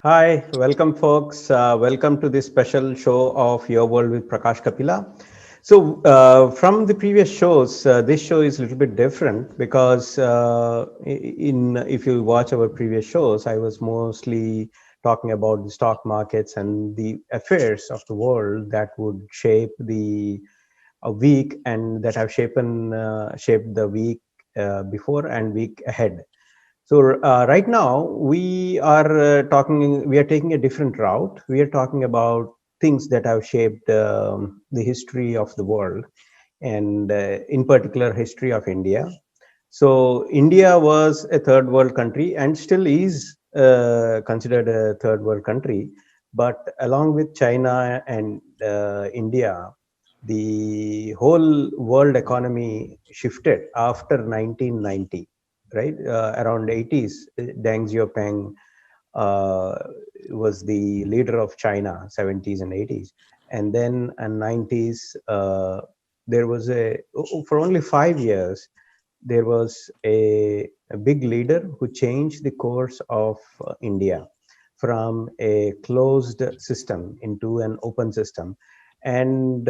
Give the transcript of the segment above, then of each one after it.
Hi, welcome folks. Welcome to this special show of Your World with Prakash Kapila. From the previous shows, this show is a little bit different because in if you watch our previous shows, I was mostly talking about the stock markets and the affairs of the world that would shape the week and that have shaped the week before and week ahead. Right now we are taking a different route. We are talking about things that have shaped the history of the world, and in particular, history of India. So India was a third world country and still is considered a third world country. But along with China and India, the whole world economy shifted after 1990, right? Around 80s, Deng Xiaoping uh, was the leader of China, 70s and 80s. And then in 90s, there was for only 5 years, there was a big leader who changed the course of India from a closed system into an open system. And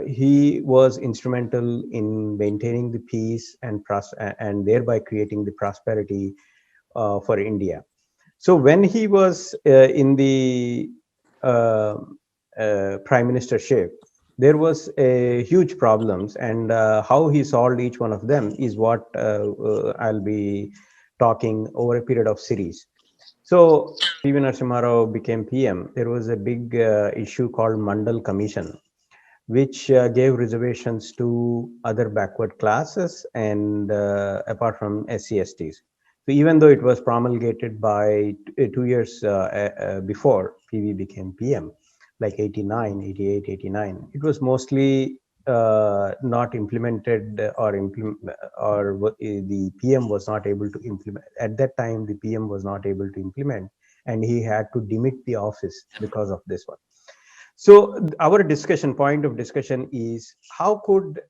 he was instrumental in maintaining the peace and thereby creating the prosperity for India. So when he was in the uh, prime ministership, there was a huge problems, and how he solved each one of them is what I'll be talking over a period of series. So PV Narasimha Rao became PM. There was a big issue called Mandal Commission, which gave reservations to other backward classes and apart from SC/STs. So even though it was promulgated by 2 years before PV became PM, like 89, 88, 89, it was mostly not implemented or the PM was not able to implement. At that time, the PM was not able to implement, and he had to demit the office because of this one. So our discussion point of discussion is how could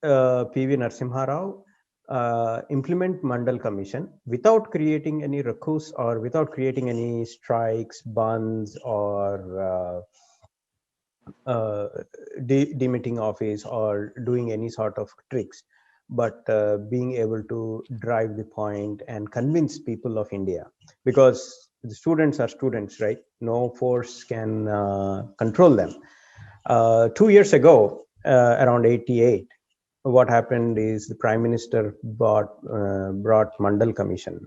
PV Narasimha Rao implement Mandal Commission without creating any ruckus or without creating any strikes, bunds, or demitting office or doing any sort of tricks, but being able to drive the point and convince people of India, because the students are students, right? No force can control them. 2 years ago, around 88, what happened is the prime minister brought Mandal Commission,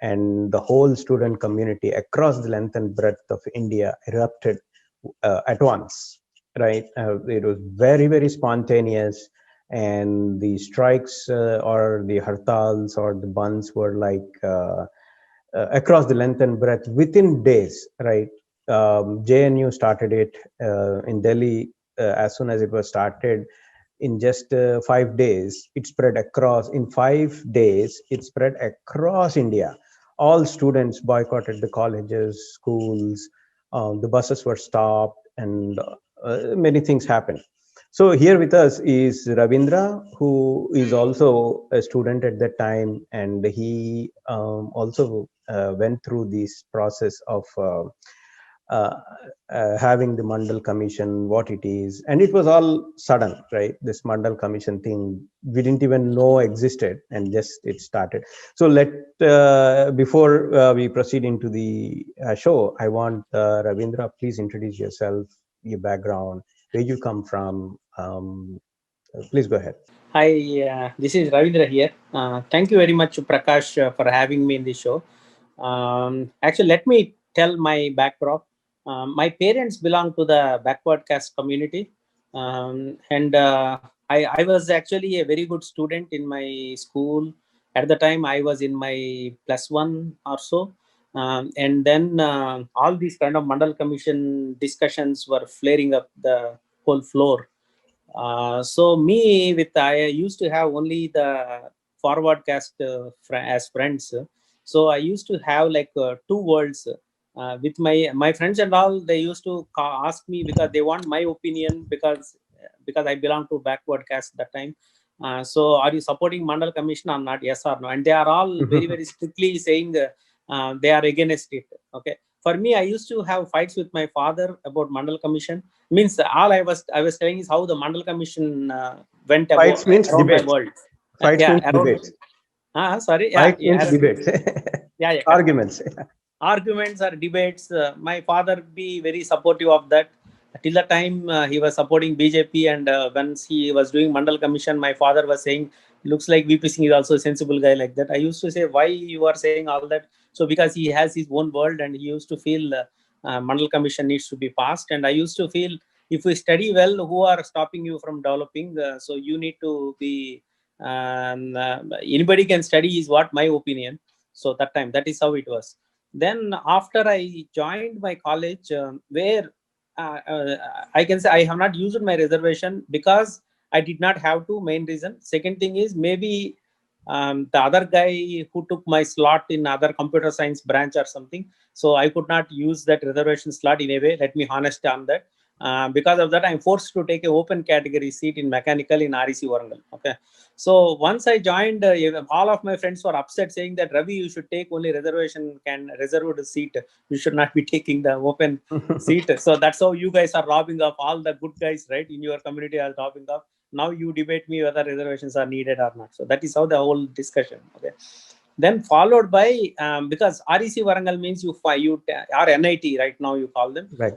and the whole student community across the length and breadth of India erupted at once, right? It was very, very spontaneous, and the strikes or the hartals or the bunds were like across the length and breadth within days, right? JNU started it in Delhi. As soon as it was started, in just 5 days, it spread across. In 5 days, it spread across India. All students boycotted the colleges, schools. The buses were stopped, and many things happened. So here with us is Ravindra, who is also a student at that time, and he also went through this process of uh, having the Mandal Commission, what it is, and it was all sudden, right? This Mandal Commission thing we didn't even know existed, and just it started. So before we proceed into the show, I want Ravindra, please introduce yourself, your background, where you come from. Please go ahead. Hi, this is Ravindra here. Thank you very much, Prakash, for having me in the show. Actually, let me tell my background. My parents belong to the backward caste community, and I was actually a very good student in my school. At the time, I was in my plus one or so. And then all these kind of Mandal Commission discussions were flaring up the whole floor. So me with I used to have only the forward cast as friends. So I used to have like two worlds with my friends and all. They used to ask me because they want my opinion because I belong to backward caste that time. So are you supporting Mandal Commission or not? Yes or no? And they are all very very strictly saying they are against it. Okay. for me, I used to have fights with my father about Mandal Commission. Means all I was telling is how the Mandal Commission went Fights means around my debates. world. Fights Yeah, means around. debates. Sorry. Yeah, Fights means debates. yeah, yeah, correct. Arguments. Arguments or debates. My father be very supportive of that. Till the time he was supporting BJP, and once he was doing Mandal Commission, my father was saying, "Looks like VP Singh is also a sensible guy like that." I used to say, "Why you are saying all that?" So because he has his own world, and he used to feel Mandal Commission needs to be passed, and I used to feel if we study well, who are stopping you from developing? So you need to be. Anybody can study is what my opinion. So that time, that is how it was. Then after I joined my college, where I can say I have not used my reservation because I did not have to. Main reason. Second thing is maybe the other guy who took my slot in other computer science branch or something. So I could not use that reservation slot in a way. Let me honest on that. Because of that, I'm forced to take an open category seat in mechanical in REC Warangal. Okay. So once I joined, all of my friends were upset saying that Ravi, you should take only reserved seat. You should not be taking the open seat. So that's how you guys are robbing off all the good guys, right? In your community are robbing off. Now you debate me whether reservations are needed or not. So that is how the whole discussion. Okay. Then followed by because REC Warangal means you or NIT right now you call them. Right.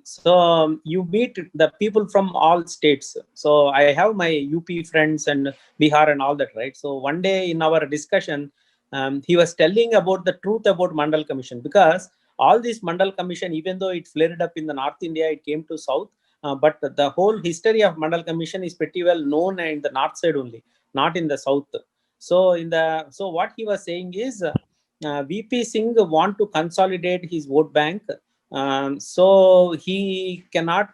So you meet the people from all states. So I have my UP friends and Bihar and all that, right? So one day in our discussion, he was telling about the truth about Mandal Commission, because all this Mandal Commission, even though it flared up in the North India, it came to South. But the whole history of Mandal Commission is pretty well known in the North side only, not in the South. So what he was saying is VP Singh want to consolidate his vote bank. So he cannot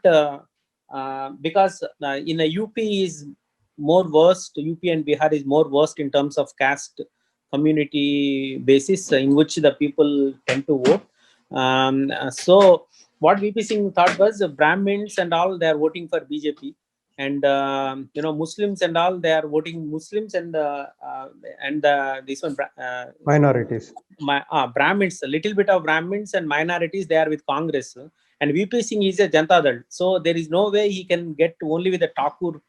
because in a UP is more worst. UP and Bihar is more worst in terms of caste community basis in which the people tend to vote. So what VP Singh thought was Brahmins and all, they are voting for BJP, and Muslims and all, they are voting Muslims, and this one Minorities. Brahmins, a little bit of Brahmins and minorities, they are with Congress, and VP Singh is a Janata Dal, so there is no way he can get only with the Thakur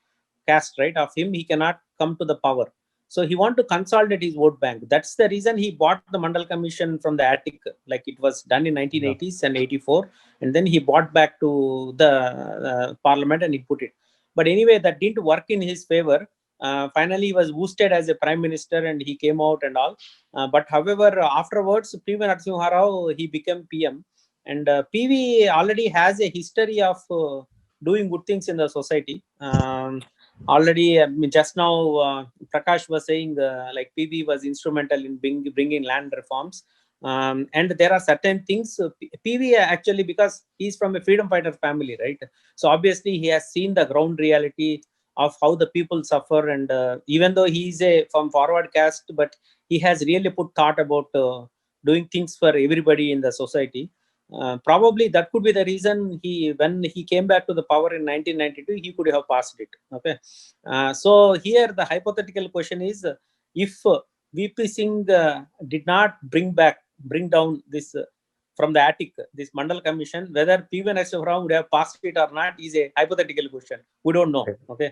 caste, right? Of him, he cannot come to the power. So he want to consolidate his vote bank. That's the reason he bought the Mandal Commission from the attic, like it was done in 1980s and 84, and then he bought back to the parliament and he put it. But anyway, that didn't work in his favor. Finally, he was boosted as a prime minister and he came out and all. But however, afterwards, PV Narasimha Rao, he became PM. And PV already has a history of doing good things in the society. Already, just now, Prakash was saying like PV was instrumental in bringing land reforms. And there are certain things, PV actually, because he's from a freedom fighter family, right? So obviously, he has seen the ground reality of how the people suffer. And even though he's from forward caste, but he has really put thought about doing things for everybody in the society. Probably that could be the reason when he came back to the power in 1992, he could have passed it. Okay. So here the hypothetical question is, if VP Singh did not bring down this from the attic, this Mandal Commission, whether P.V. Narasimha Rao would have passed it or not is a hypothetical question. We don't know. Okay.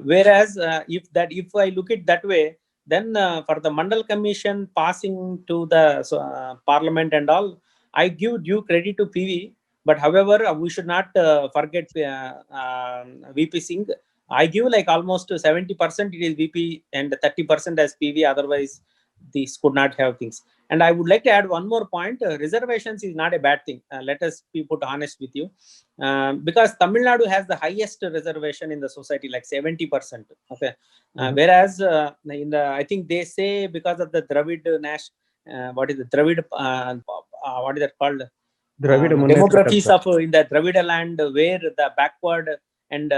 Whereas if I look it that way, then for the Mandal Commission passing to the parliament and all, I give due credit to PV. But however, we should not forget VP Singh. I give like almost 70% it is VP and 30% as PV. Otherwise, these could not have things. And I would like to add one more point. Reservations is not a bad thing. Let us be put honest with you. Because Tamil Nadu has the highest reservation in the society, like 70%. Okay. Whereas I think they say because of the Dravid Nash, what is the Dravid, what is that called? Demographies of in the Dravida land, where the backward and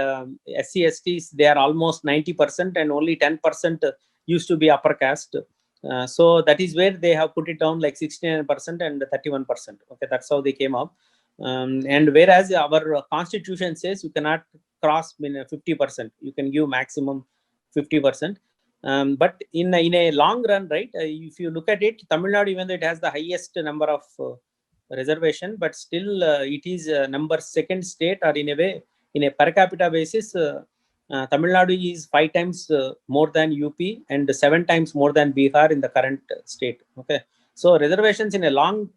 SC STs, they are almost 90% and only 10% used to be upper caste. So that is where they have put it down like 69% and 31%. Okay, that's how they came up. And whereas our constitution says you cannot cross 50%, you can give maximum 50%. But in a long run, right? If you look at it, Tamil Nadu, even though it has the highest number of reservation, but still it is number second state, or in a way, in a per capita basis, Tamil Nadu is 5 times more than UP and 7 times more than Bihar in the current state. Okay, so reservations in a long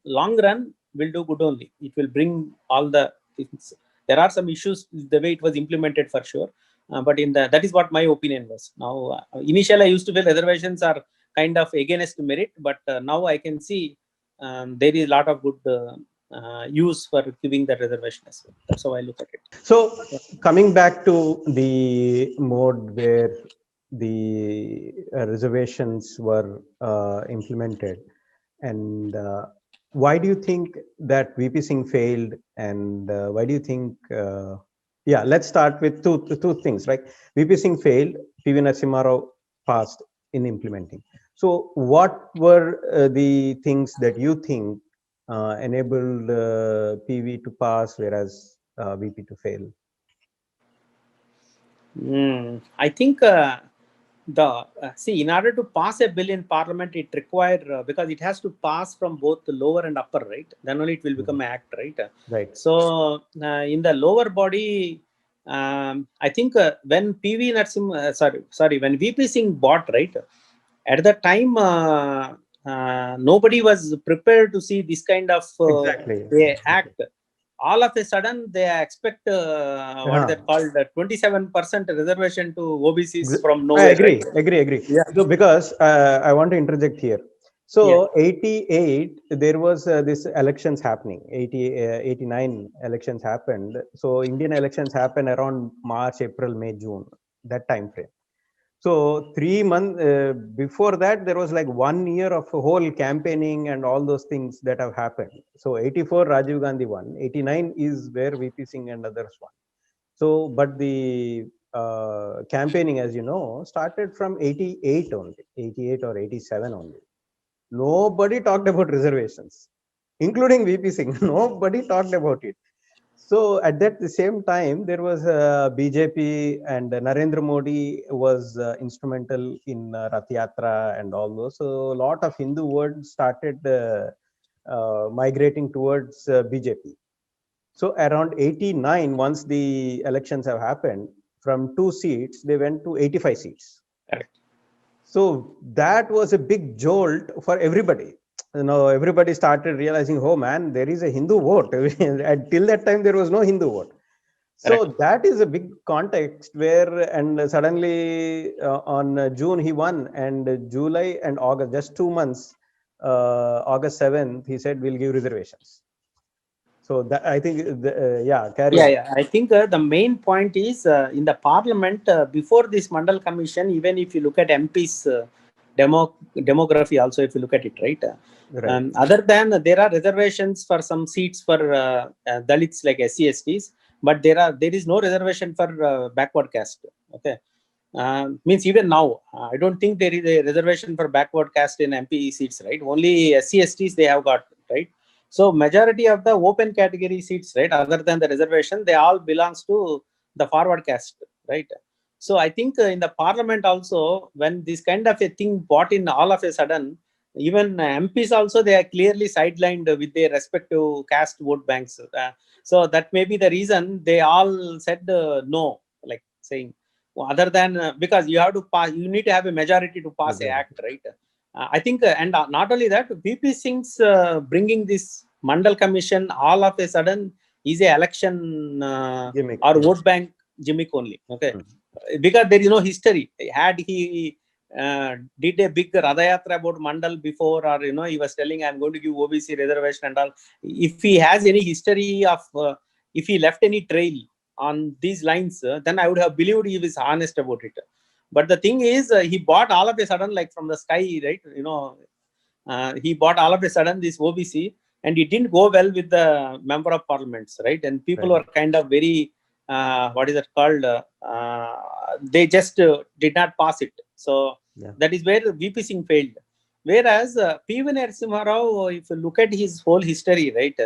run will do good only. It will bring all the things. There are some issues the way it was implemented for sure, but in the that is what my opinion was. Now, initially I used to feel reservations are kind of against merit, but now I can see there is a lot of good use for giving the reservation as well. That's how I look at it. So coming back to the mode where the reservations were implemented, and why do you think that VP Singh failed, and why do you think? Yeah, let's start with two things. Right, VP Singh failed. PV Narasimha Rao passed in implementing. So, what were the things that you think enabled PV to pass, whereas VP to fail? I think the see, in order to pass a bill in Parliament, it require because it has to pass from both the lower and upper, right? Then only it will become an act, right? Right. So in the lower body, I think when PV Narasimha, sorry, when VP Singh bought, right, at that time, nobody was prepared to see this kind of Exactly. act. All of a sudden, they expect what is that called, 27% reservation to OBCs from I nowhere, agree, right? agree. Yeah. So because I want to interject here. So 88, there was this elections happening. 89 elections happened. So Indian elections happened around March, April, May, June, that time frame. So 3 months before that, there was like 1 year of a whole campaigning and all those things that have happened. So 84, Rajiv Gandhi won. 89 is where VP Singh and others won. So, but the campaigning, as you know, started from 88 only, 88 or 87 only. Nobody talked about reservations, including VP Singh. Nobody talked about it. So at that the same time, there was BJP, and Narendra Modi was instrumental in Rath Yatra and all those. So a lot of Hindu words started migrating towards BJP. So around 89, once the elections have happened, from 2 seats, they went to 85 seats. Correct. So that was a big jolt for everybody. Everybody started realizing, oh man, there is a Hindu vote. Until that time, there was no Hindu vote. So Correct. that is a big context where, and suddenly on June he won, and July and August, just 2 months, August 7th, he said, we'll give reservations. So that, I think, carry on. Yeah. I think the main point is in the Parliament before this Mandal Commission. Even if you look at MPs demography, also if you look at it, right. Right. Other than there are reservations for some seats for Dalits like SC/STs, but there is no reservation for backward caste. Okay. Means even now, I don't think there is a reservation for backward caste in MP seats, right? Only SC/STs they have got, right? So majority of the open category seats, right, other than the reservation, they all belongs to the forward caste, right? So I think in the Parliament also, when this kind of a thing brought in all of a sudden, even MPs also, they are clearly sidelined with their respective caste vote banks. So that may be the reason they all said no, like saying, other than because you have to pass, you need to have a majority to pass a act, right? I think, and not only that, VP Singh's bringing this Mandal Commission all of a sudden is a election or vote bank gimmick only. Okay, because there is no history. Had he did a big Radayatra about Mandal before, or he was telling, I'm going to give OBC reservation and all. If he has any history of, if he left any trail on these lines, then I would have believed he was honest about it. But the thing is, he bought all of a sudden, like from the sky, right? He bought all of a sudden this OBC, and it didn't go well with the member of parliaments, right? And people were kind of very, what is it called? They just did not pass it. So that is where VP Singh failed. Whereas PV Narasimha Rao, if you look at his whole history, right?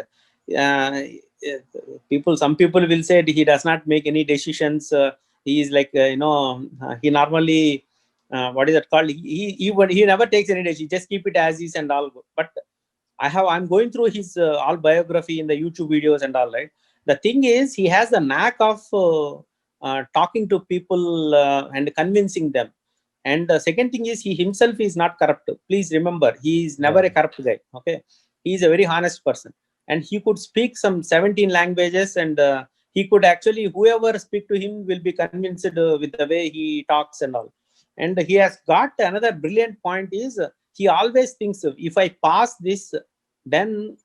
Some people will say he does not make any decisions. He is like, he normally, what is that called? He never takes any decision. He just keep it as is and all. But I'm going through his all biography in the YouTube videos and all, right? The thing is, he has the knack of talking to people and convincing them. And the second thing is, he himself is not corrupt. Please remember, he is never a corrupt guy. Okay, he is a very honest person, and he could speak some 17 languages, and he could actually, whoever speak to him will be convinced with the way he talks and all. And he has got another brilliant point is, he always thinks, if I pass this, then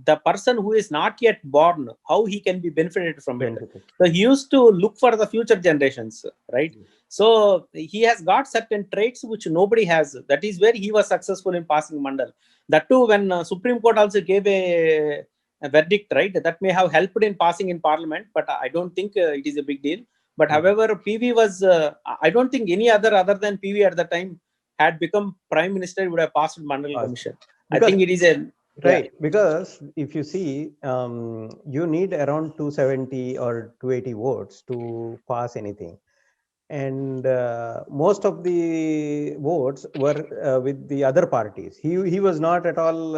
the person who is not yet born, how he can be benefited from it. So he used to look for the future generations, right? So he has got certain traits which nobody has. That is where he was successful in passing Mandal. That too, when Supreme Court also gave a verdict, right? That may have helped in passing in Parliament, but I don't think it is a big deal. But however, PV was, I don't think any other than PV at the time had become Prime Minister would have passed Mandal Commission. I think it is a right, because if you see, you need around 270 or 280 votes to pass anything, and most of the votes were with the other parties. He was not at all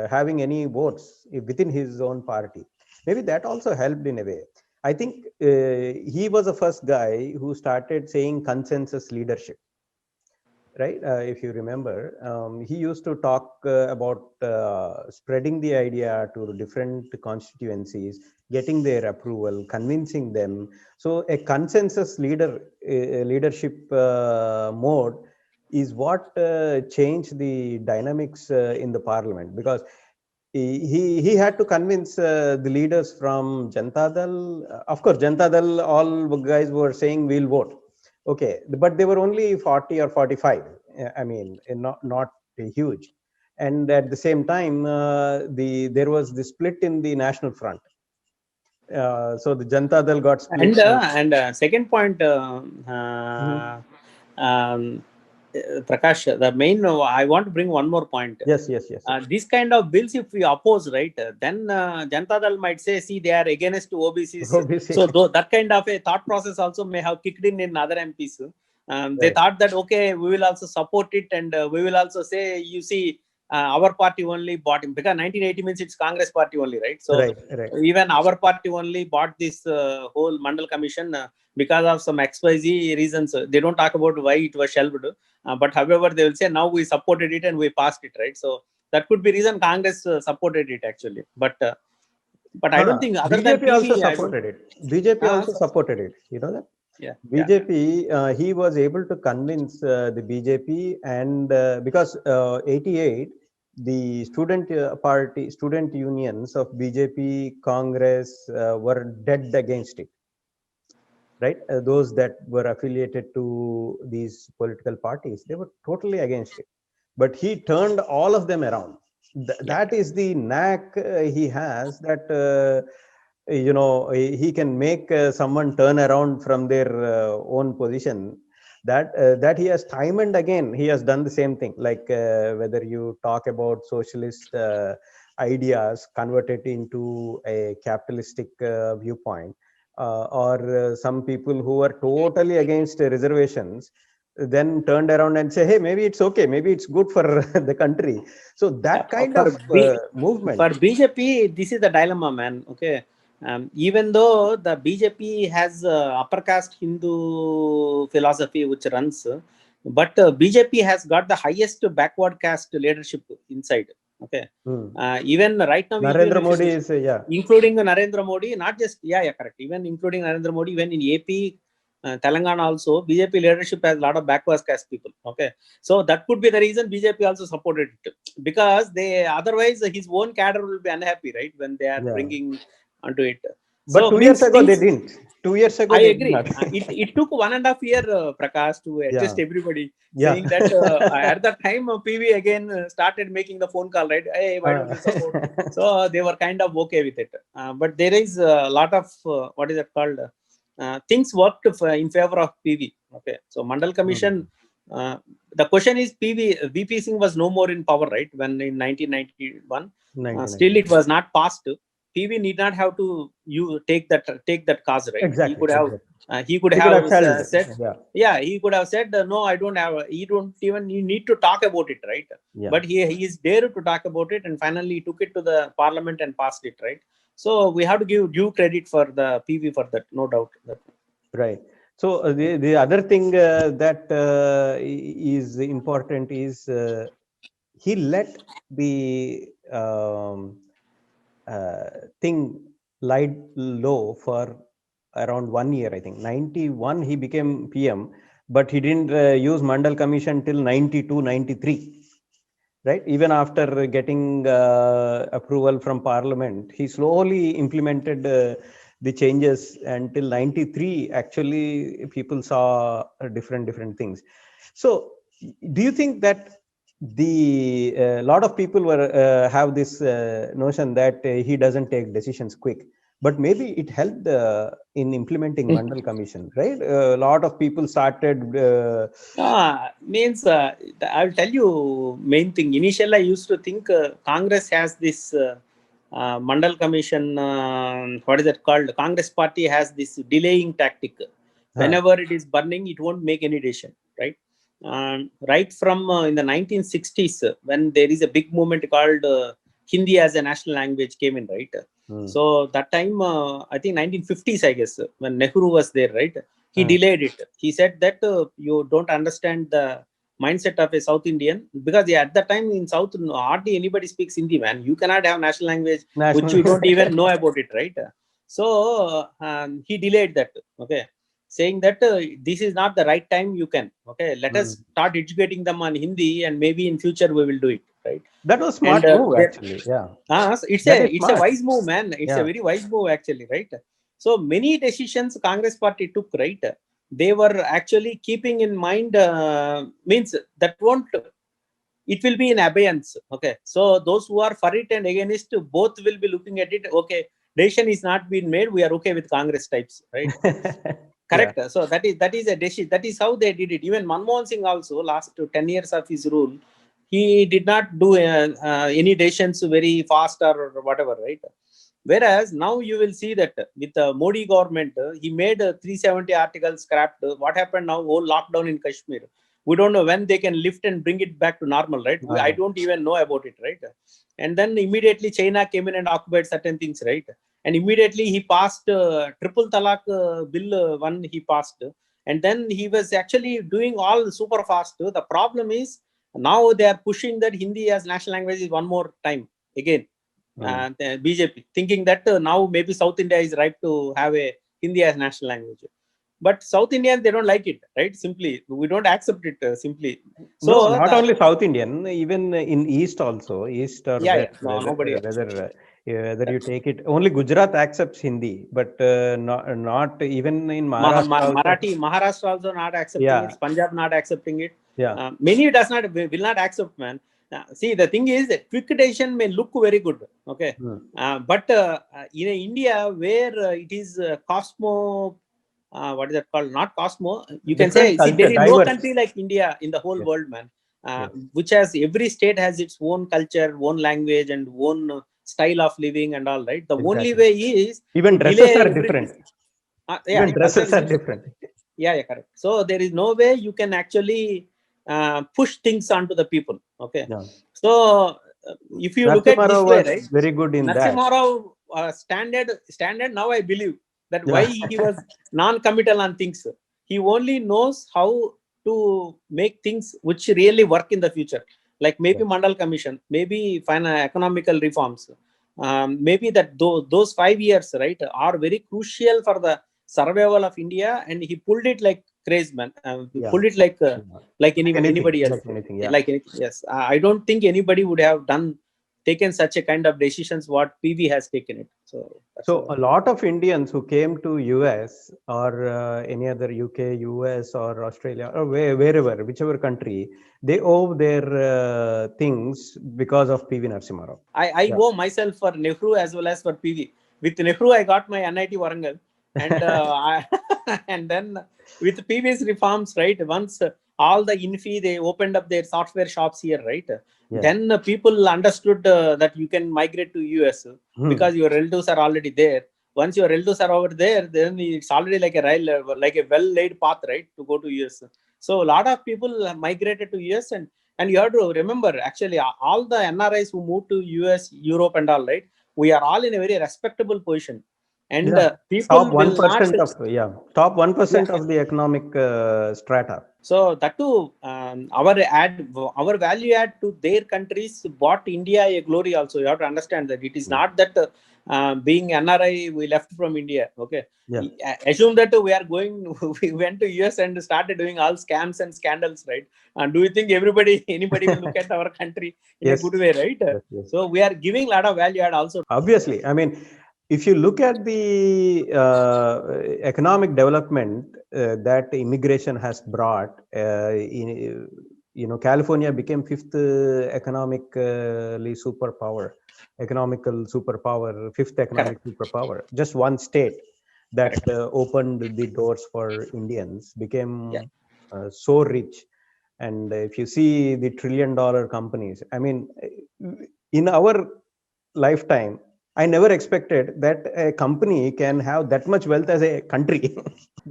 having any votes within his own party. Maybe that also helped in a way. I think he was the first guy who started saying consensus leadership, right? If you remember, he used to talk about spreading the idea to different constituencies, getting their approval, convincing them. So a consensus leadership mode is what changed the dynamics in the parliament, because he had to convince the leaders from Janata Dal. Of course, Janata Dal, all guys were saying we'll vote. Okay, but they were only 40 or 45. I mean, not huge. And at the same time, there was the split in the National Front. So the Janata Dal got split. And second point, Prakash, the main, I want to bring one more point. Yes. This kind of bills, if we oppose, right, then Janata Dal might say, see, they are against OBCs. So that kind of a thought process also may have kicked in other MPs. They thought that, okay, we will also support it, and we will also say, you see, our party only bought him, because 1980 means it's Congress party only, right? So even our party only bought this whole Mandal Commission because of some XYZ reasons. They don't talk about why it was shelved, but however, they will say now we supported it and we passed it, right? So that could be reason Congress supported it actually, but I don't think other than BJP PV, also supported it. BJP also supported it. You know that? Yeah. BJP, he was able to convince the BJP, and because 88, the student unions of BJP, Congress were dead against it, right? Those that were affiliated to these political parties, they were totally against it. But he turned all of them around. That is the knack he has, that he can make someone turn around from their own position. That he has time and again he has done the same thing, like whether you talk about socialist ideas converted into a capitalistic viewpoint, or some people who are totally against reservations then turned around and say, hey, maybe it's okay, maybe it's good for the country. So that kind of movement for BJP, this is the dilemma, man. Okay, even though the BJP has upper caste Hindu philosophy which runs, but BJP has got the highest backward caste leadership inside. Okay, even right now, Narendra Modi is including Narendra Modi, not just correct. Even including Narendra Modi, even in AP, Telangana also, BJP leadership has a lot of backward caste people. Okay, so that could be the reason BJP also supported it, because they otherwise his own cadre will be unhappy, right, when they are bringing onto it. But 2 years ago they didn't. 2 years ago, I agree. It took 1.5 years, Prakash, to adjust everybody, saying that at that time PV again started making the phone call, right? Hey, why don't you support? So they were kind of okay with it. But there is a lot of what is it called? Things worked in favor of PV. Okay, so Mandal Commission. The question is, VP Singh was no more in power, right? When in 1991, still it was not passed. PV need not have to take that cause, right? Exactly. He could have he could He could have have shelved. said, Yeah. yeah, he could have said, no, I don't have. You don't even you need to talk about it, right? Yeah. But he is there to talk about it, and finally he took it to the parliament and passed it, right? So we have to give due credit for the PV for that, no doubt. Right. So the other thing that is important is he let the thing lie low for around 1 year. I think 91 he became PM, but he didn't use Mandal Commission till 92, 93. Right, even after getting approval from Parliament, he slowly implemented the changes until 93. Actually, people saw different things. So, do you think that the lot of people were have this notion that he doesn't take decisions quick, but maybe it helped in implementing Mandal Commission, right? A lot of people started. Means I'll tell you main thing. Initially, I used to think Congress has this Mandal Commission. What is it called? Congress party has this delaying tactic. Whenever it is burning, it won't make any decision, right? Right from in the 1960s, when there is a big movement called Hindi as a national language came in, right? So that time, I think 1950s, I guess, when Nehru was there, right? He delayed it. He said that you don't understand the mindset of a South Indian, because at that time in South, hardly anybody speaks Hindi, man. You cannot have national language which you don't even know about it, right? So he delayed that. Okay, saying that this is not the right time. You can, okay, let us start educating them on Hindi, and maybe in future we will do it, right? That was smart move, actually. Yeah. It's a wise move, man. It's a very wise move, actually, right? So many decisions Congress party took, right? They were actually keeping in mind, means that won't, it will be in abeyance. Okay, so those who are for it and against, both will be looking at it. Okay, decision is not being made, we are okay with Congress types, right? Correct. Yeah. So that is a decision. That is how they did it. Even Manmohan Singh also, last 10 years of his rule, he did not do any decisions very fast or whatever, right? Whereas now you will see that with the Modi government, he made 370 articles scrapped. What happened now? Whole lockdown in Kashmir. We don't know when they can lift and bring it back to normal, right? I don't even know about it, right? And then immediately China came in and occupied certain things, right? And immediately he passed triple talaq bill one he passed, and then he was actually doing all super fast. The problem is now they are pushing that Hindi as national language is one more time again. The BJP thinking that now maybe South India is right to have a Hindi as national language, but South Indians, they don't like it, right? Simply we don't accept it simply. So no, not only South Indian, even in East also, East or West, no, whether you take it, only Gujarat accepts Hindi, but not even in Maharashtra also not accepting it. Punjab not accepting it. Many does not will not accept, man. See, the thing is, quick decision may look very good, okay, but in India where it is Cosmo. What is that called? Not Cosmo. You can say, see, there is no country like India in the whole world, man. Which has, every state has its own culture, own language, and own style of living and all, right? The only way is even dresses are different. Even dresses are different. Yeah, correct. So there is no way you can actually push things onto the people. Okay. So if you look at this way, right? Very good in Narasimha Rao standard. Now I believe that why he was non-committal on things. He only knows how to make things which really work in the future, like maybe Mandal Commission, maybe economical reforms, maybe that those 5 years, right, are very crucial for the survival of India, and he pulled it like crazy, man. Pulled it like anybody else, like anything. Yes, I don't think anybody would have taken such a kind of decisions what PV has taken it. So a lot of Indians who came to US or any other UK, US or Australia or wherever, whichever country, they owe their things because of PV Narasimha Rao. I owe myself for Nehru as well as for PV. With Nehru, I got my NIT Warangal, and and then with PV's reforms, right? Once all the Infi, they opened up their software shops here, right? Yeah. Then people understood that you can migrate to US because your relatives are already there. Once your relatives are over there, then it's already like a rail, like a well laid path, right, to go to US. So a lot of people migrated to US, and you have to remember, actually, all the NRIs who moved to US, Europe, and all, right, we are all in a very respectable position, and Yeah. people Top will not. 1% of, yeah, top 1% Yeah. of the economic strata. So that too, our value add to their countries bought India a glory also. You have to understand that it is not that being NRI we left from India. Okay. Yeah. Assume that we are going, we went to US and started doing all scams and scandals, right? And do you think anybody will look at our country in a Yes. good way, right? Yes, yes. So we are giving a lot of value add also. Obviously, I mean, if you look at the economic development that immigration has brought, California became fifth economical superpower, fifth economic superpower. Just one state that opened the doors for Indians became so rich. And if you see the trillion-dollar companies, I mean, in our lifetime, I never expected that a company can have that much wealth as a country.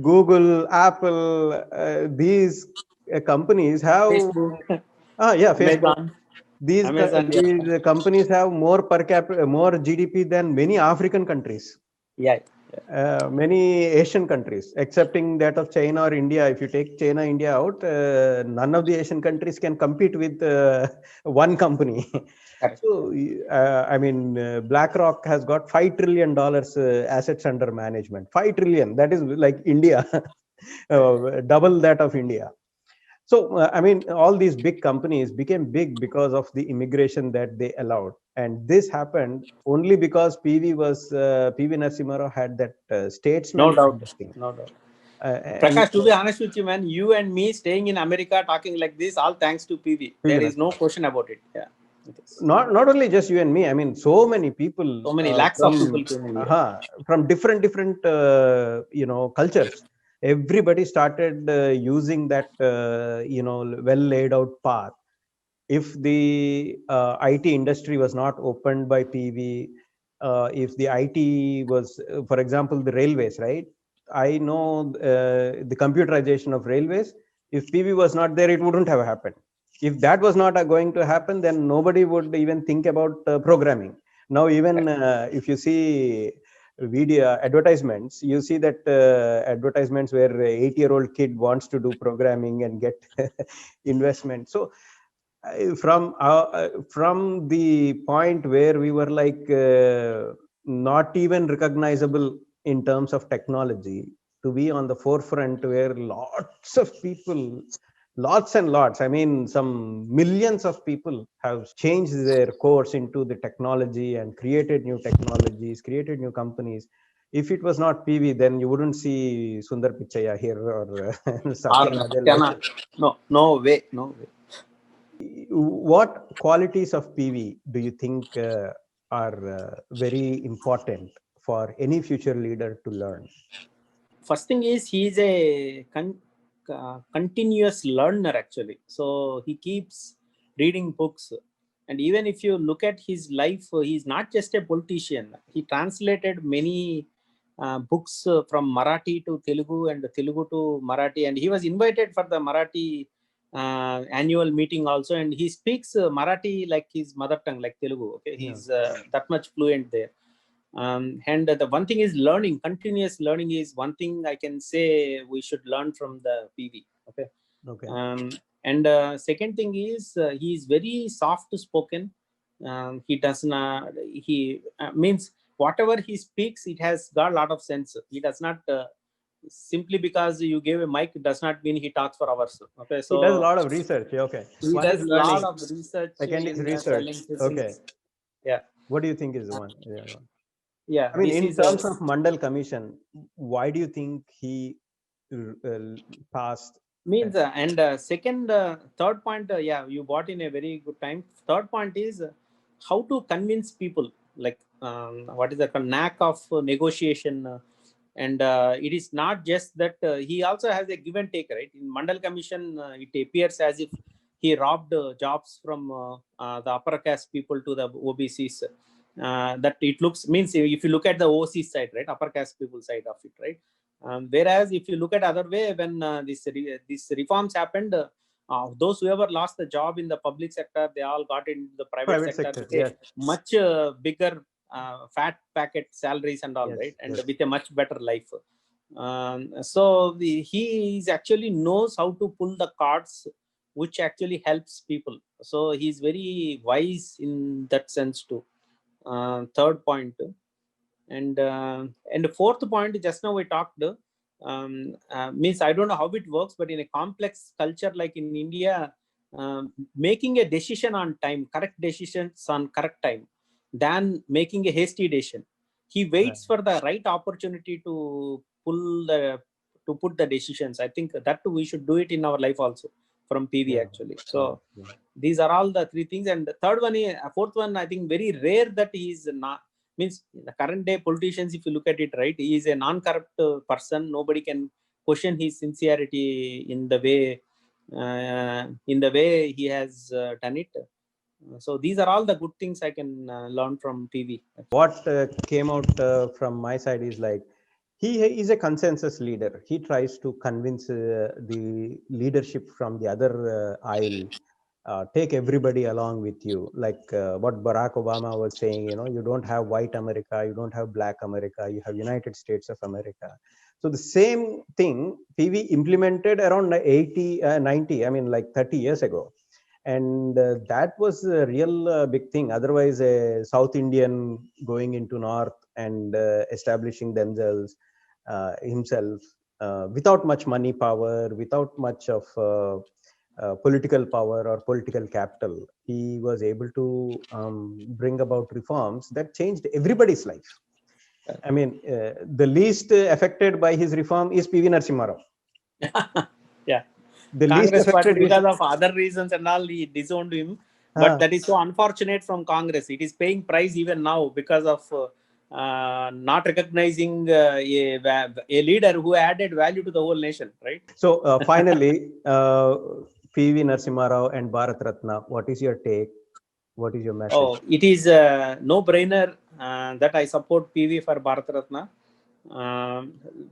Google, Apple, these companies have, Facebook, Facebook. Amazon, These companies have more per capita, more GDP than many African countries. Yeah. Many Asian countries, excepting that of China or India. If you take China, India out, none of the Asian countries can compete with one company. So, I mean, BlackRock has got $5 trillion assets under management. 5 trillion, that is like India, double that of India. So, I mean, all these big companies became big because of the immigration that they allowed. And this happened only because PV Narasimha Rao had that statesman. No doubt. No doubt. And Prakash, to be honest with you, man, you and me staying in America talking like this, all thanks to PV. There is no question about it. Yeah. Not only just you and me, I mean, so many people, So many lakhs of people came in here. From different cultures. Everybody started using that well laid out path. If the IT industry was not opened by PV, if the IT was, for example, the railways, right? I know the computerization of railways. If PV was not there, it wouldn't have happened. If that was not going to happen, then nobody would even think about programming. Now, even if you see video advertisements, you see that advertisements where a 8-year-old kid wants to do programming and get investment. So from the point where we were like not even recognizable in terms of technology, to be on the forefront where lots and lots, I mean, some millions of people have changed their course into the technology and created new technologies, created new companies. If it was not PV, then you wouldn't see Sundar Pichai here or Satya Nadella. No way. What qualities of PV do you think are very important for any future leader to learn? First thing is he is a continuous learner, actually. So he keeps reading books. And even if you look at his life, he's not just a politician. He translated many books from Marathi to Telugu and Telugu to Marathi. And he was invited for the Marathi annual meeting also. And he speaks Marathi like his mother tongue, like Telugu. Okay, he's that much fluent there. And the one thing is learning. Continuous learning is one thing I can say we should learn from the PV. Okay. And second thing is he is very soft spoken. He does not. He means whatever he speaks, it has got a lot of sense. He does not. Simply because you gave a mic does not mean he talks for hours. Okay, so he does a lot of research. Okay, he one does is a learning. lot of research. Second is research. Okay, yeah. What do you think is the one? Yeah, I mean, in terms of Mandal Commission, why do you think he passed? Means and second, third point, yeah, you bought in a very good time. Third point is how to convince people. Like what is the knack of negotiation? And it is not just that he also has a give and take, right? In Mandal Commission, it appears as if he robbed jobs from the upper caste people to the OBCs. That it looks means if you look at the OC side, right, upper caste people side of it, right. Whereas if you look at other way, when these reforms happened, those whoever lost the job in the public sector, they all got into the private sector with yes. a much bigger fat packet salaries and all, Yes, right, and yes. with a much better life. So he is actually knows how to pull the cards which actually helps people. So he's very wise in that sense too. Third point. And the fourth point, just now we talked, means I don't know how it works, but in a complex culture like in India, making a decision on time, correct decisions on correct time, than making a hasty decision. He waits for the right opportunity to put the decisions. I think that we should do it in our life also from PV Yeah. actually. So these are all the three things. And the third one, fourth one, I think very rare that he is not, means the current day politicians, if you look at it, right, he is a non-corrupt person. Nobody can question his sincerity in the way he has done it. So these are all the good things I can learn from PV. What came out from my side is like he is a consensus leader. He tries to convince the leadership from the other aisle, take everybody along with you. Like what Barack Obama was saying, you don't have white America, you don't have black America, you have United States of America. So the same thing PV implemented around 80, 90, I mean like 30 years ago. And that was a real big thing. Otherwise, a South Indian going into North and establishing themselves, himself, without much money power, without much of political power or political capital, he was able to bring about reforms that changed everybody's life. I mean, the least affected by his reform is PV Narasimha Rao. Yeah. The least Congress party, affected is because of other reasons and all, he disowned him. But that is so unfortunate from Congress. It is paying price even now because of not recognizing a leader who added value to the whole nation, right? So finally, PV Narasimha Rao and Bharat Ratna, what is your take? What is your message? Oh, it is a no-brainer that I support PV for Bharat Ratna.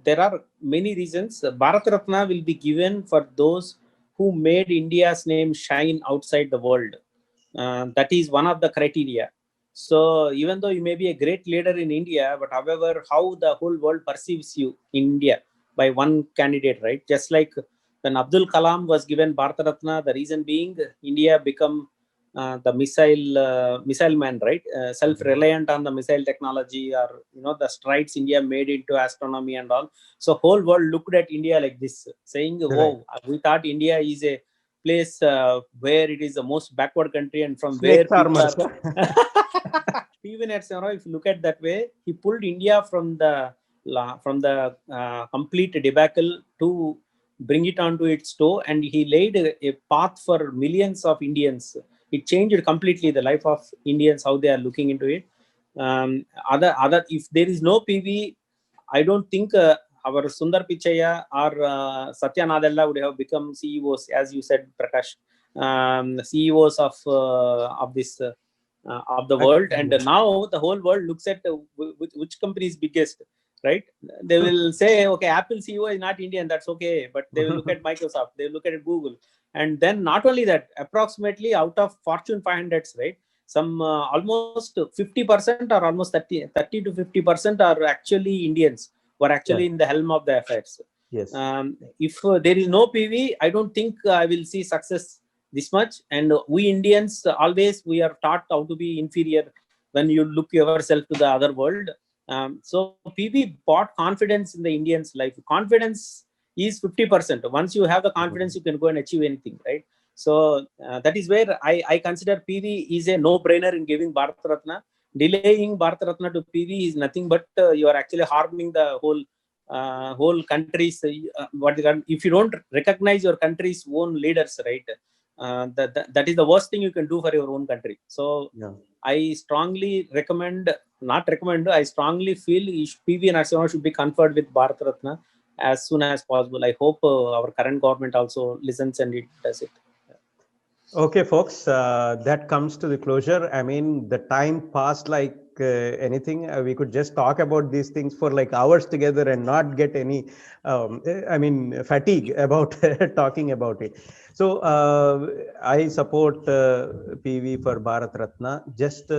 There are many reasons. Bharat Ratna will be given for those who made India's name shine outside the world. That is one of the criteria. So even though you may be a great leader in India, but however, how the whole world perceives you in India by one candidate, right? Just like when Abdul Kalam was given Bharat Ratna, the reason being India become the missile man, right? Self-reliant on the missile technology, or the strides India made into astronomy and all. So whole world looked at India like this, saying, "Oh, we thought India is a place where it is the most backward country, and from where people are." PV Narasimha, if you look at that way, he pulled India from the complete debacle to bring it onto its toe, and he laid a path for millions of Indians. It changed completely the life of Indians, how they are looking into it. If there is no PV, I don't think our Sundar Pichaya or Satya Nadella would have become CEOs, as you said, Prakash, CEOs of this of the world. And now the whole world looks at which company is biggest, right? They will say, okay, Apple CEO is not Indian, that's okay, but they will look at Microsoft, they will look at Google. And then not only that, approximately out of Fortune 500s, right, some almost 50% or almost 30 to 50% are actually Indians who are actually in the helm of the affairs. Yes. If there is no PV, I don't think I will see success this much. And we Indians always, we are taught how to be inferior when you look yourself to the other world. So PV bought confidence in the Indians' life. Confidence is 50%. Once you have the confidence, you can go and achieve anything, right? So that is where I consider PV is a no-brainer in giving Bharat Ratna. Delaying Bharat Ratna to PV is nothing but you are actually harming the whole country's. If you don't recognize your country's own leaders, right? that is the worst thing you can do for your own country. So Yeah. I strongly I strongly feel PV Narasimha should be conferred with Bharat Ratna as soon as possible. I hope our current government also listens and it does it. Okay, folks, that comes to the closure. I mean, the time passed like anything. We could just talk about these things for like hours together and not get any, fatigue about talking about it. So I support PV for Bharat Ratna. Just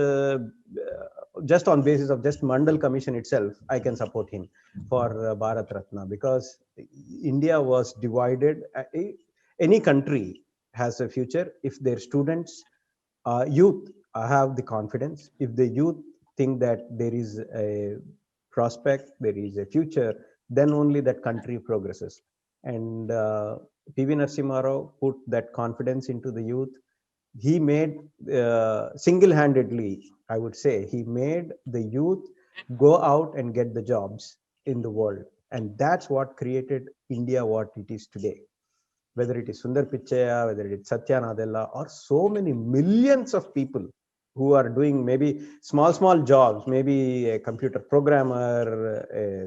on basis of just Mandal Commission itself, I can support him for Bharat Ratna, because India was divided. Any country has a future if their students, youth, have the confidence. If the youth think that there is a prospect, there is a future, then only that country progresses. And PV Narasimha Rao put that confidence into the youth. He made, single-handedly, I would say, he made the youth go out and get the jobs in the world, and that's what created India what it is today. Whether it is Sundar Pichaya, whether it is Satya Nadella, or so many millions of people who are doing maybe small jobs, maybe a computer programmer, a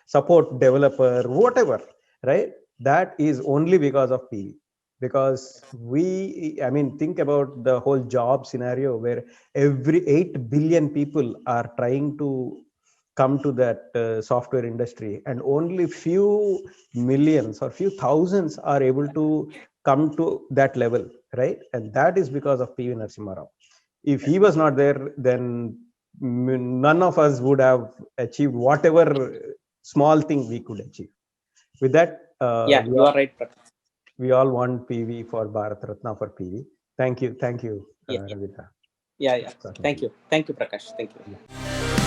support developer, whatever, right? That is only because of PV. Because I mean, think about the whole job scenario where every 8 billion people are trying to come to that software industry, and only few millions or few thousands are able to come to that level, right? And that is because of PV Narasimha Rao. If he was not there, then none of us would have achieved whatever small thing we could achieve. With that, Yeah, you are right, Prakash. we all want PV for Bharat Ratna for PV. Thank you, Yeah, Ravindra. yeah, yeah. Talking to Thank you, Prakash. Thank you. you.